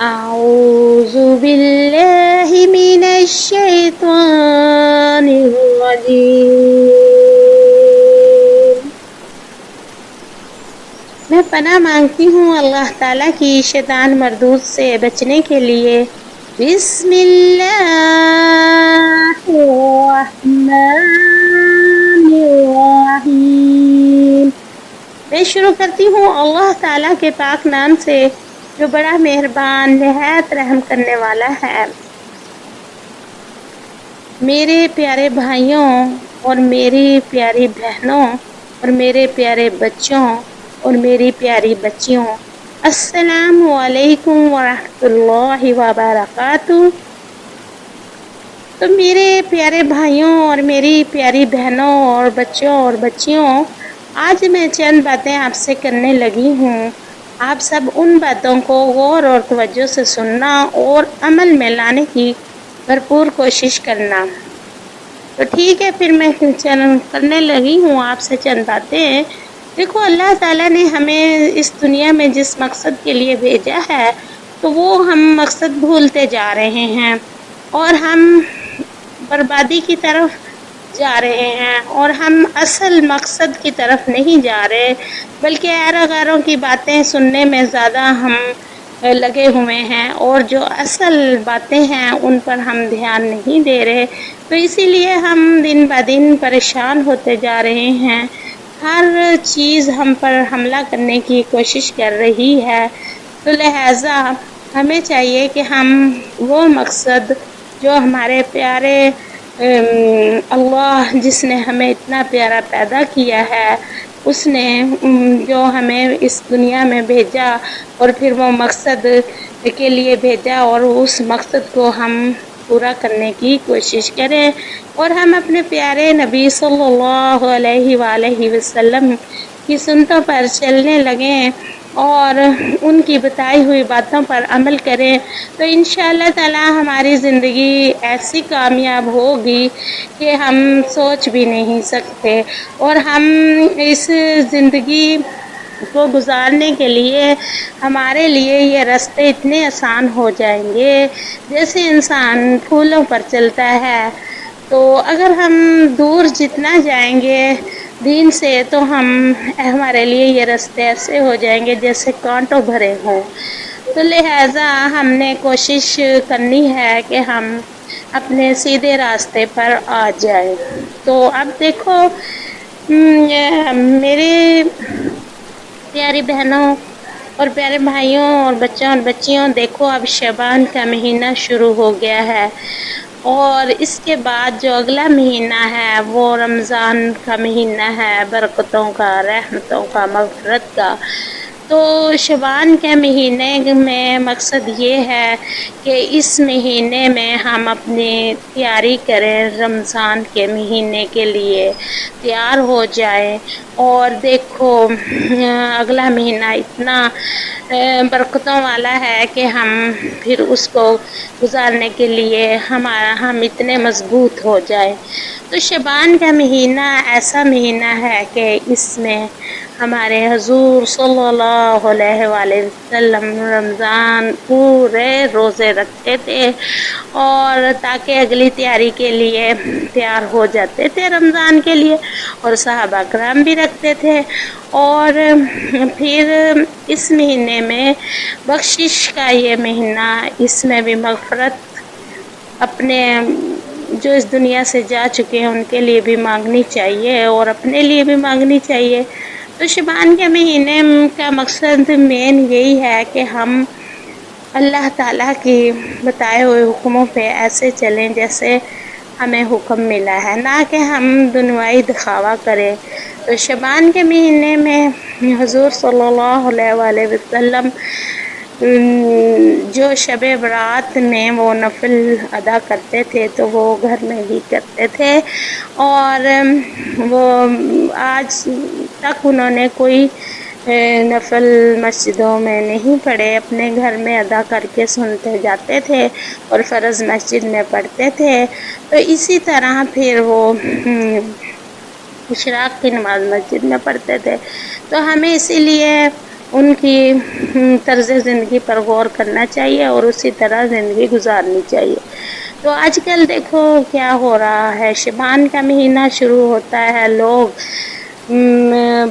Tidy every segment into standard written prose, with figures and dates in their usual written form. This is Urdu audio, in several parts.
أعوذ بالله من الشيطان الرجيم۔ میں پناہ مانگتی ہوں اللہ تعالیٰ کی شیطان مردود سے بچنے کے لیے۔ بسم اللہ الرحمن الرحیم۔ میں شروع کرتی ہوں اللہ تعالیٰ کے پاک نام سے جو بڑا مہربان نہایت رحم کرنے والا ہے۔ میرے پیارے بھائیوں اور میری پیاری بہنوں اور میرے پیارے بچوں اور میری پیاری بچیوں، السلام علیکم ورحمۃ اللہ وبرکاتہ۔ تو میرے پیارے بھائیوں اور میری پیاری بہنوں اور بچوں اور بچیوں، آج میں چند باتیں آپ سے کرنے لگی ہوں۔ آپ سب ان باتوں کو غور اور توجہ سے سننا اور عمل میں لانے کی بھرپور کوشش کرنا۔ تو ٹھیک ہے، پھر میں کرنے لگی ہوں آپ سے چند باتیں۔ دیکھو، اللہ تعالیٰ نے ہمیں اس دنیا میں جس مقصد کے لیے بھیجا ہے تو وہ ہم مقصد بھولتے جا رہے ہیں اور ہم بربادی کی طرف جا رہے ہیں، اور ہم اصل مقصد کی طرف نہیں جا رہے، بلکہ ایرا غیروں کی باتیں سننے میں زیادہ ہم لگے ہوئے ہیں، اور جو اصل باتیں ہیں ان پر ہم دھیان نہیں دے رہے۔ تو اسی لیے ہم دن بہ دن پریشان ہوتے جا رہے ہیں۔ ہر چیز ہم پر حملہ کرنے کی کوشش کر رہی ہے۔ تو لہٰذا ہمیں چاہیے کہ ہم وہ مقصد جو ہمارے پیارے اللہ، جس نے ہمیں اتنا پیارا پیدا کیا ہے، اس نے جو ہمیں اس دنیا میں بھیجا اور پھر وہ مقصد کے لیے بھیجا، اور اس مقصد کو ہم پورا کرنے کی کوشش کریں، اور ہم اپنے پیارے نبی صلی اللہ علیہ وآلہ وسلم کی سنتوں پر چلنے لگیں اور ان کی بتائی ہوئی باتوں پر عمل کریں، تو انشاءاللہ تعالی ہماری زندگی ایسی کامیاب ہوگی کہ ہم سوچ بھی نہیں سکتے، اور ہم اس زندگی کو گزارنے کے لیے ہمارے لیے یہ راستے اتنے آسان ہو جائیں گے جیسے انسان پھولوں پر چلتا ہے۔ تو اگر ہم دور جتنا جائیں گے دین سے، تو ہمارے لیے یہ راستے ایسے ہو جائیں گے جیسے کانٹوں بھرے ہوں۔ تو لہٰذا ہم نے کوشش کرنی ہے کہ ہم اپنے سیدھے راستے پر آ جائیں۔ تو اب دیکھو میرے پیاری بہنوں اور پیارے بھائیوں اور بچوں اور بچیوں، دیکھو اب شعبان کا مہینہ شروع ہو گیا ہے، اور اس کے بعد جو اگلا مہینہ ہے وہ رمضان کا مہینہ ہے، برکتوں کا، رحمتوں کا، مغفرت کا۔ تو شعبان کے مہینے میں مقصد یہ ہے کہ اس مہینے میں ہم اپنی تیاری کریں، رمضان کے مہینے کے لیے تیار ہو جائیں۔ اور دیکھو اگلا مہینہ اتنا برکتوں والا ہے کہ ہم پھر اس کو گزارنے کے لیے ہم اتنے مضبوط ہو جائیں۔ تو شعبان کا مہینہ ایسا مہینہ ہے کہ اس میں ہمارے حضور صلی اللہ علیہ وآلہ وسلم رمضان پورے روزے رکھتے تھے، اور تاکہ اگلی تیاری کے لیے تیار ہو جاتے تھے رمضان کے لیے، اور صحابہ کرام بھی رکھتے تھے۔ اور پھر اس مہینے میں بخشش کا یہ مہینہ، اس میں بھی مغفرت اپنے جو اس دنیا سے جا چکے ہیں ان کے لیے بھی مانگنی چاہیے، اور اپنے لیے بھی مانگنی چاہیے۔ تو شعبان کے مہینے کا مقصد مین یہی ہے کہ ہم اللہ تعالیٰ کی بتائے ہوئے حکموں پہ ایسے چلیں جیسے ہمیں حکم ملا ہے، نہ کہ ہم دنیاوی دکھاوا کریں۔ تو شعبان کے مہینے میں حضور صلی اللہ علیہ وآلہ وسلم جو شب برات میں وہ نفل ادا کرتے تھے تو وہ گھر میں ہی کرتے تھے، اور وہ آج تک انہوں نے کوئی نفل مسجدوں میں نہیں پڑھے، اپنے گھر میں ادا کر کے سنتے جاتے تھے اور فرض مسجد میں پڑھتے تھے۔ تو اسی طرح پھر وہ اشراق کی نماز مسجد میں پڑھتے تھے۔ تو ہمیں اسی لیے ان کی طرز زندگی پر غور کرنا چاہیے اور اسی طرح زندگی گزارنی چاہیے۔ تو آج کل دیکھو کیا ہو رہا ہے، شبان کا مہینہ شروع ہوتا ہے، لوگ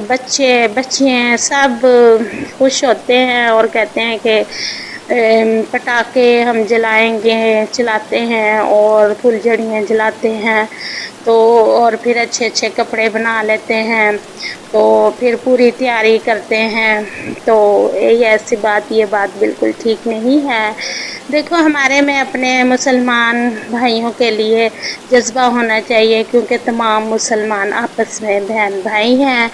بچے بچیاں سب خوش ہوتے ہیں اور کہتے ہیں کہ پٹاخے ہم جلائیں گے، چلاتے ہیں اور پھل جھڑیاں جلاتے ہیں، تو اور پھر اچھے اچھے کپڑے بنا لیتے ہیں، تو پھر پوری تیاری کرتے ہیں۔ تو ایسی بات، یہ بات بالکل ٹھیک نہیں ہے۔ دیکھو ہمارے میں اپنے مسلمان بھائیوں کے لیے جذبہ ہونا چاہیے، کیونکہ تمام مسلمان آپس میں بہن بھائی ہیں،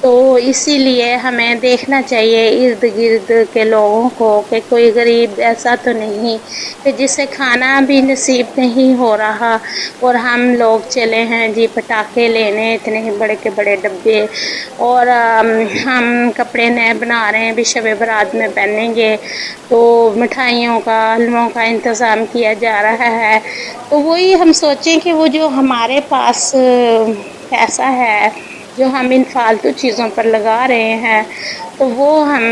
تو اسی لیے ہمیں دیکھنا چاہیے ارد گرد کے لوگوں کو کہ کوئی غریب ایسا تو نہیں کہ جسے کھانا بھی نصیب نہیں ہو رہا، اور ہم لوگ چلے ہیں جی پٹاخے لینے، اتنے بڑے کے بڑے ڈبے، اور ہم کپڑے نئے بنا رہے ہیں بھی شب برات میں پہنیں گے، تو مٹھائیوں کا حلووں کا انتظام کیا جا رہا ہے۔ تو وہی ہم سوچیں کہ وہ جو ہمارے پاس پیسہ ہے جو ہم ان فالتو چیزوں پر لگا رہے ہیں، تو وہ ہم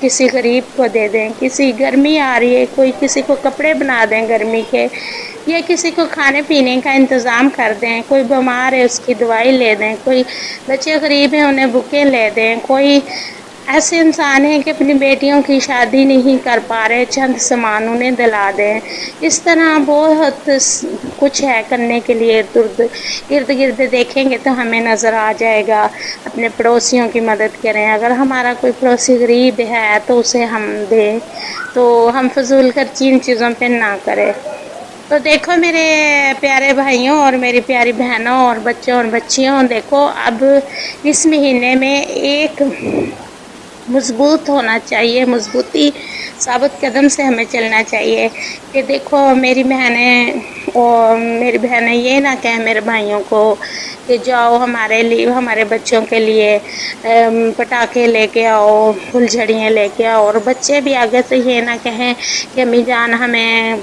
کسی غریب کو دے دیں، کسی گرمی آ رہی ہے کوئی کسی کو کپڑے بنا دیں گرمی کے، یا کسی کو کھانے پینے کا انتظام کر دیں، کوئی بیمار ہے اس کی دوائی لے دیں، کوئی بچے غریب ہیں انہیں بکیں لے دیں، کوئی ایسے انسان ہیں کہ اپنی بیٹیوں کی شادی نہیں کر پا رہے، چند سامان انہیں دلا دیں۔ اس طرح بہت کچھ ہے کرنے کے لیے، ارد گرد دیکھیں گے تو ہمیں نظر آ جائے گا۔ اپنے پڑوسیوں کی مدد کریں، اگر ہمارا کوئی پڑوسی غریب ہے تو اسے ہم دیں، تو ہم فضول خرچی ان چیزوں پہ نہ کریں۔ تو دیکھو میرے پیارے بھائیوں اور میری پیاری بہنوں اور بچوں اور بچیوں، دیکھو اب اس مہینے میں ایک مضبوط ہونا چاہیے، مضبوطی ثابت قدم سے ہمیں چلنا چاہیے کہ دیکھو میری بہنیں یہ نہ کہیں میرے بھائیوں کو کہ جاؤ ہمارے لیے، ہمارے بچوں کے لیے پٹاخے لے کے آؤ، پھل جھڑیاں لے کے آؤ، اور بچے بھی آگے سے یہ نہ کہیں کہ امی جان ہمیں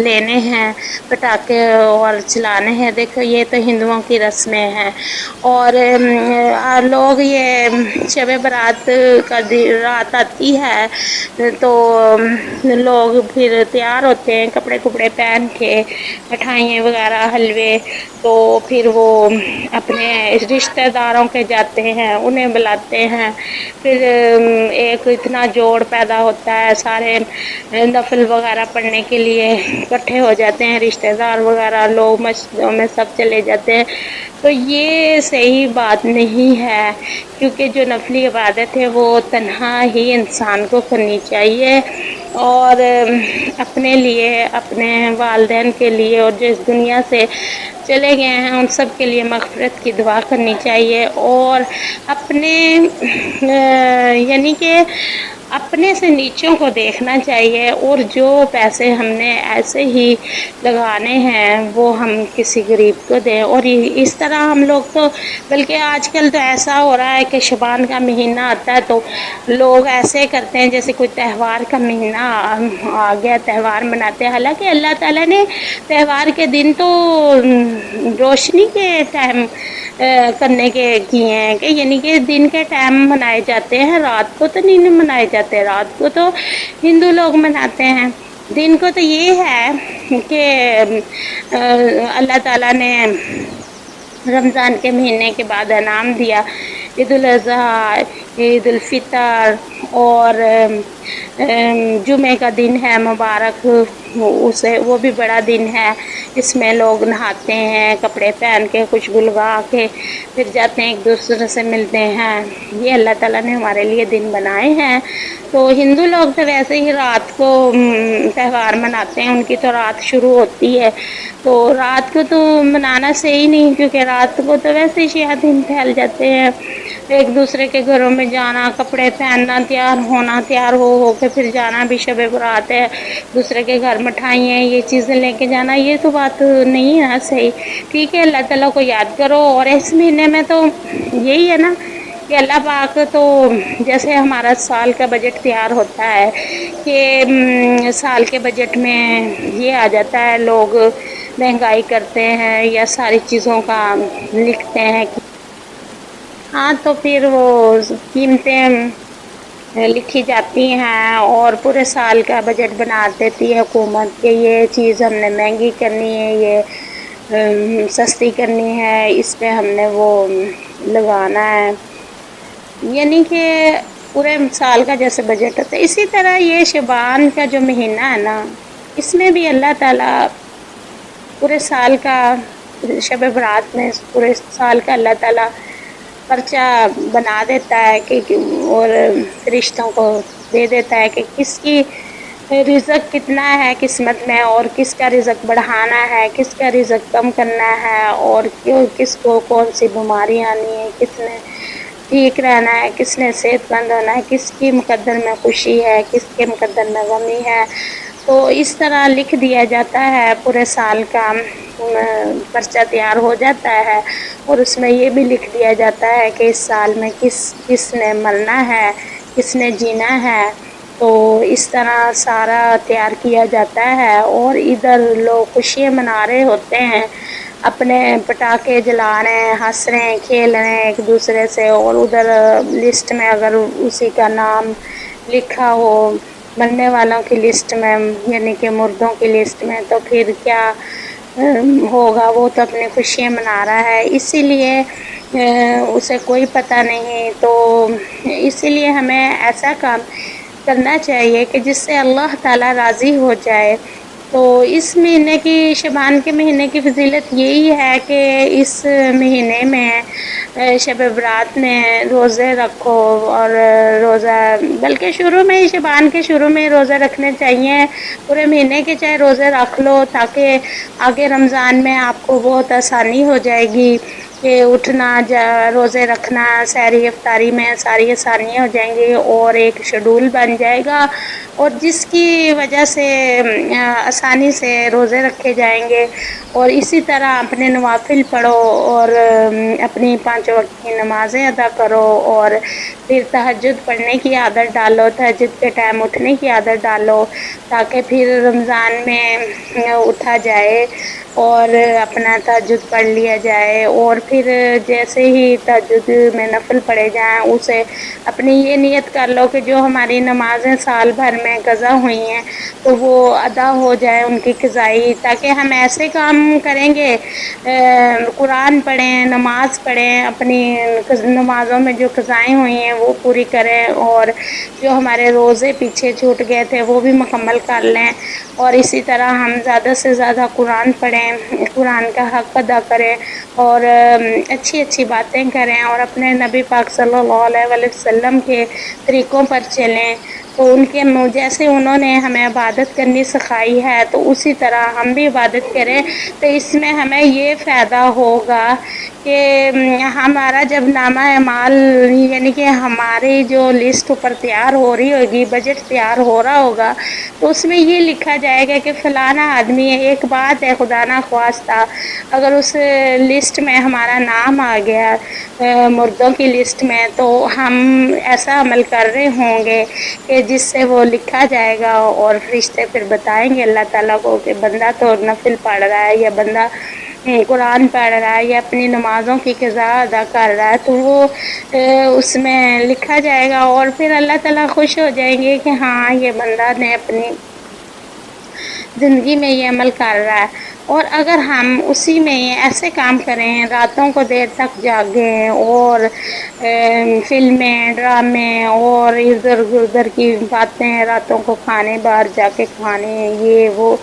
لینے ہیں پٹاخے اور چلانے ہیں۔ دیکھو یہ تو ہندوؤں کی رسمیں ہیں، اور لوگ یہ شب برات کا رات آتی ہے تو لوگ پھر تیار ہوتے ہیں کپڑے کپڑے پہن کے، مٹھائیاں وغیرہ حلوے، تو پھر وہ اپنے رشتہ داروں کے جاتے ہیں، انہیں بلاتے ہیں، پھر ایک اتنا جوڑ پیدا ہوتا ہے، سارے نفل وغیرہ پڑھنے کے لیے اکٹھے ہو جاتے ہیں، رشتہ دار وغیرہ لوگ مسجدوں میں سب چلے جاتے ہیں۔ تو یہ صحیح بات نہیں ہے، کیونکہ جو نفلی عبادت ہے وہ تنہا ہی انسان کو کرنی چاہیے، اور اپنے لیے، اپنے والدین کے لیے، اور جو اس دنیا سے چلے گئے ہیں ان سب کے لیے مغفرت کی دعا کرنی چاہیے، اور اپنے یعنی کہ اپنے سے نیچوں کو دیکھنا چاہیے، اور جو پیسے ہم نے ایسے ہی لگانے ہیں وہ ہم کسی غریب کو دیں۔ اور اس طرح ہم لوگ تو بلکہ آج کل تو ایسا ہو رہا ہے کہ شبان کا مہینہ آتا ہے تو لوگ ایسے کرتے ہیں جیسے کوئی تہوار کا مہینہ آ گیا، تہوار مناتے ہیں، حالانکہ اللہ تعالیٰ نے تہوار کے دن تو روشنی کے ٹائم کرنے کے کیے ہیں، کہ یعنی کہ دن کے ٹائم منائے جاتے ہیں، رات کو تو نہیں منائے جاتے، رات کو تو ہندو لوگ مناتے ہیں، دن کو تو یہ ہے کہ اللہ تعالیٰ نے رمضان کے مہینے کے بعد انعام دیا، عید الاضحیٰ، عید الفطر، اور جمعے کا دن ہے مبارک، اسے وہ بھی بڑا دن ہے، اس میں لوگ نہاتے ہیں کپڑے پہن کے، خوشبو لگا کے، پھر جاتے ہیں ایک دوسرے سے ملتے ہیں، یہ اللہ تعالیٰ نے ہمارے لیے دن بنائے ہیں۔ تو ہندو لوگ تو ویسے ہی رات کو تہوار مناتے ہیں، ان کی تو رات شروع ہوتی ہے، تو رات کو تو منانا صحیح نہیں، کیونکہ رات کو تو ویسے ہی شیاطین پھیل جاتے ہیں، ایک دوسرے کے گھروں میں جانا، کپڑے پہننا، تیار ہونا، تیار ہو کے پھر جانا بھی شب برات ہے، دوسرے کے گھر مٹھائیاں یہ چیزیں لے کے جانا، یہ تو بات نہیں ہے صحیح۔ ٹھیک ہے، اللہ تعالیٰ کو یاد کرو، اور اس مہینے میں تو یہی ہے نا کہ اللہ پاک تو جیسے ہمارا سال کا بجٹ تیار ہوتا ہے کہ سال کے بجٹ میں یہ آ جاتا ہے، لوگ مہنگائی کرتے ہیں یا ساری چیزوں کا لکھتے ہیں، ہاں تو پھر وہ قیمتیں لکھی جاتی ہیں اور پورے سال کا بجٹ بنا دیتی ہے حکومت کہ یہ چیز ہم نے مہنگی کرنی ہے، یہ سستی کرنی ہے، اس پہ ہم نے وہ لگانا ہے، یعنی کہ پورے سال کا جیسے بجٹ ہوتا ہے۔ اسی طرح یہ شعبان کا جو مہینہ ہے نا، اس میں بھی اللہ تعالیٰ پورے سال کا شب برات میں پورے سال کا اللہ تعالیٰ پرچہ بنا دیتا ہے کہ اور فرشتوں کو دے دیتا ہے کہ کس کی رزق کتنا ہے قسمت میں، اور کس کا رزق بڑھانا ہے، کس کا رزق کم کرنا ہے، اور کس کو کون سی بیماری آنی ہے، کس نے ٹھیک رہنا ہے، کس نے صحت مند ہونا ہے، کس کی مقدر میں خوشی ہے، کس کے مقدر میں غمی ہے۔ تو اس طرح لکھ دیا جاتا ہے، پورے سال کا پرچہ تیار ہو جاتا ہے، اور اس میں یہ بھی لکھ دیا جاتا ہے کہ اس سال میں کس نے مرنا ہے، کس نے جینا ہے۔ تو اس طرح سارا تیار کیا جاتا ہے، اور ادھر لوگ خوشیاں منا رہے ہوتے ہیں، اپنے پٹاخے جلا رہے ہیں، ہنس رہے ہیں، کھیل رہے ہیں ایک دوسرے سے، اور ادھر لسٹ میں اگر اسی کا نام لکھا ہو مرنے والوں کی لسٹ میں، یعنی کہ مردوں کی لسٹ میں، تو پھر کیا ہوگا، وہ تو اپنی خوشیاں منا رہا ہے، اسی لیے اسے کوئی پتہ نہیں۔ تو اسی لیے ہمیں ایسا کام کرنا چاہیے کہ جس سے اللہ تعالیٰ راضی ہو جائے۔ تو اس مہینے کی شعبان کے مہینے کی فضیلت یہی ہے کہ اس مہینے میں شب برات میں روزے رکھو، اور روزہ بلکہ شروع میں ہی شعبان کے شروع میں روزے رکھنے چاہیے، پورے مہینے کے چاہے روزے رکھ لو، تاکہ آگے رمضان میں آپ کو بہت آسانی ہو جائے گی کہ اٹھنا، روزے رکھنا، سحری افطاری میں ساری آسانیاں ہو جائیں گی، اور ایک شیڈول بن جائے گا، اور جس کی وجہ سے آسانی سے روزے رکھے جائیں گے۔ اور اسی طرح اپنے نوافل پڑھو، اور اپنی 5 وقت کی نمازیں ادا کرو، اور پھر تہجد پڑھنے کی عادت ڈالو، تہجد کے ٹائم اٹھنے کی عادت ڈالو، تاکہ پھر رمضان میں اٹھا جائے اور اپنا تہجد پڑھ لیا جائے، اور پھر جیسے ہی تہجد میں نفل پڑھے جائیں اسے اپنی یہ نیت کر لو کہ جو ہماری نمازیں سال بھر میں قضا ہوئی ہیں تو وہ ادا ہو جائے ان کی قضائی، تاکہ ہم ایسے کام کریں گے، قرآن پڑھیں، نماز پڑھیں، اپنی نمازوں میں جو قضائیں ہوئی ہیں وہ پوری کریں، اور جو ہمارے روزے پیچھے چھوٹ گئے تھے وہ بھی مکمل کر لیں، اور اسی طرح ہم زیادہ سے زیادہ قرآن پڑھیں، قرآن کا حق ادا کریں، اور اچھی اچھی باتیں کریں، اور اپنے نبی پاک صلی اللہ علیہ وسلم کے طریقوں پر چلیں، تو ان کے جیسے انہوں نے ہمیں عبادت کرنی سکھائی ہے تو اسی طرح ہم بھی عبادت کریں۔ تو اس میں ہمیں یہ فائدہ ہوگا کہ ہمارا جب نامہ اعمال، یعنی کہ ہماری جو لسٹ اوپر تیار ہو رہی ہوگی، بجٹ تیار ہو رہا ہوگا، تو اس میں یہ لکھا جائے گا کہ فلانا آدمی ہے۔ ایک بات ہے، خدا نہ خواستہ اگر اس لسٹ میں ہمارا نام آ گیا مردوں کی لسٹ میں، تو ہم ایسا عمل کر رہے ہوں گے کہ جس سے وہ لکھا جائے گا، اور فرشتے پھر بتائیں گے اللہ تعالیٰ کو کہ بندہ تو نفل پڑھ رہا ہے، یا بندہ قرآن پڑھ رہا ہے، یا اپنی نمازوں کی قضا ادا کر رہا ہے، تو وہ اس میں لکھا جائے گا، اور پھر اللہ تعالیٰ خوش ہو جائیں گے کہ ہاں یہ بندہ نے اپنی زندگی میں یہ عمل کر رہا ہے۔ اور اگر ہم اسی میں ایسے کام کریں، راتوں کو دیر تک جاگیں، اور فلمیں، ڈرامے، اور ادھر ادھر کی باتیں، راتوں کو کھانے باہر جا کے کھانے، یہ وہ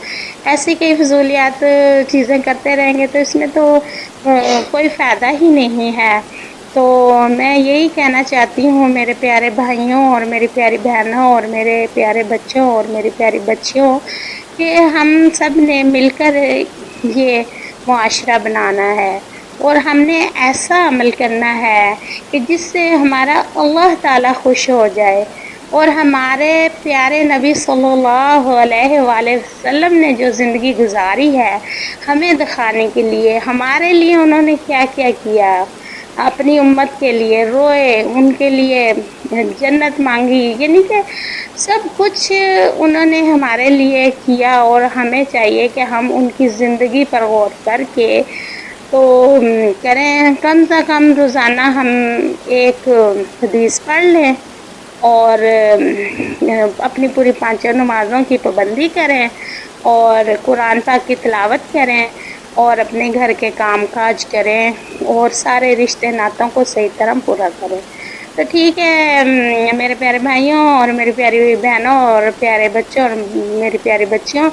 ایسی کئی فضولیات چیزیں کرتے رہیں گے تو اس میں تو کوئی فائدہ ہی نہیں ہے۔ تو میں یہی کہنا چاہتی ہوں میرے پیارے بھائیوں، اور میری پیاری بہنوں، اور میرے پیارے بچوں، اور میری پیاری بچیوں، کہ ہم سب نے مل کر یہ معاشرہ بنانا ہے، اور ہم نے ایسا عمل کرنا ہے کہ جس سے ہمارا اللہ تعالیٰ خوش ہو جائے، اور ہمارے پیارے نبی صلی اللہ علیہ وآلہ وسلم نے جو زندگی گزاری ہے ہمیں دکھانے کے لیے، ہمارے لیے انہوں نے کیا کیا کیا، اپنی امت کے لیے روئے، ان کے لیے جنت مانگی، یعنی کہ سب کچھ انہوں نے ہمارے لیے کیا، اور ہمیں چاہیے کہ ہم ان کی زندگی پر غور کر کے تو کریں، کم سے کم روزانہ ہم ایک حدیث پڑھ لیں، اور اپنی پوری 5 نمازوں کی پابندی کریں اور قرآن پاک کی تلاوت کریں اور اپنے گھر کے کام کاج کریں اور سارے رشتے ناتوں کو صحیح طرح پورا کریں۔ تو ٹھیک ہے میرے پیارے بھائیوں اور میری پیاری بہنوں اور پیارے بچوں اور میری پیاری بچیوں،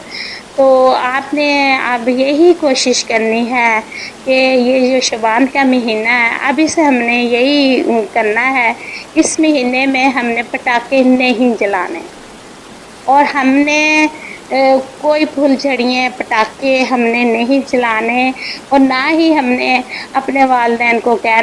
تو آپ نے اب یہی کوشش کرنی ہے کہ یہ جو شعبان کا مہینہ ہے اب اسے ہم نے یہی کرنا ہے، اس مہینے میں ہم نے پٹاخے نہیں جلانے اور ہم نے کوئی پھول جھڑیاں پٹاخے ہم نے نہیں چلانے اور نہ ہی ہم نے اپنے والدین کو کہنا